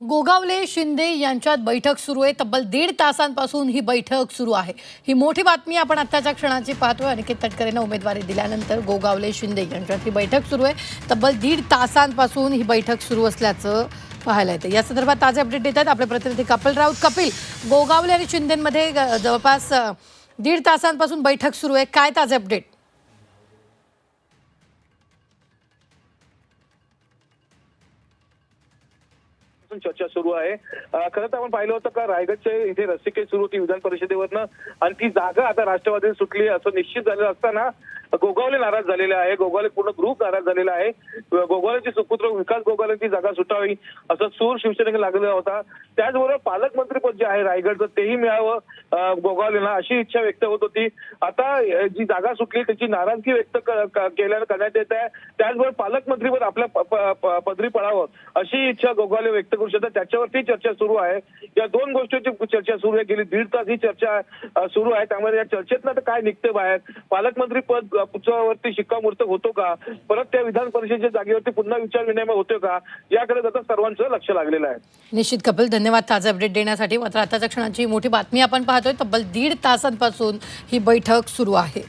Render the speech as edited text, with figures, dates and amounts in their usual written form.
गोगावले शिंदे यांच्यात बैठक सुरू आहे। तब्बल 1.5 तासांपासून ही बैठक सुरू आहे। ही मोठी बातमी आपण आत्ताच्या क्षणाची पाहतोय। अनिकेत तटकरेंना उमेदवारी दिल्यानंतर गोगावले शिंदे यांच्यात ही बैठक सुरू आहे। तब्बल 1.5 तासांपासून ही बैठक सुरू असल्याचं पाहायला येतं। या संदर्भात ताजे अपडेट देतात आपले प्रतिनिधी कपिल राऊत। कपिल, गोगावले आणि शिंदेमध्ये जवळपास 1.5 तासांपासून बैठक सुरू आहे, काय ताजे अपडेट? चर्चा सुरू आहे। खरं तर आपण पाहिलं होतं का रायगडचे इथे रस्सीखेच सुरू होती विधान परिषदेवरनं आणि ती जागा आता राष्ट्रवादीने सुटली असं निश्चित झालेलं असताना गोगावले नाराज झालेले आहे। गोगावले पूर्ण ग्रुप नाराज झालेला आहे। गोगावलेचे सुपुत्र विकास गोगावले ती जागा सुटावी असं सूर शिवसेनेला लागलेला होता। त्याचबरोबर पालकमंत्रीपद जे आहे रायगडचं तेही मिळावं गोगावलेला अशी इच्छा व्यक्त होत होती। आता जी जागा सुटली त्याची नाराजगी व्यक्त करण्यात येत आहे। त्याचबरोबर पालकमंत्रीपद आपल्या पदरी पडावं अशी इच्छा गोगावले व्यक्त करू शकतात। त्याच्यावरती चर्चा सुरू आहे। या दोन गोष्टींची चर्चा सुरू आहे। गेली 1.5 तास ही चर्चा सुरू आहे। त्यामुळे या चर्चेतनं काय निघते बाहेर, पालकमंत्री पद वरती शिक्कामोर्तब होतो का, परत त्या विधान परिषदेच्या जागेवरती पुन्हा विचार विनिमय होतो का, याकडे आता सर्वांचं लक्ष लागलेलं आहे। निश्चित कपिल, धन्यवाद ताजे अपडेट देण्यासाठी। मात्र आताच्या क्षणाची मोठी बातमी आपण पाहतोय। तब्बल 1.5 तासांपासून ही बैठक सुरू आहे।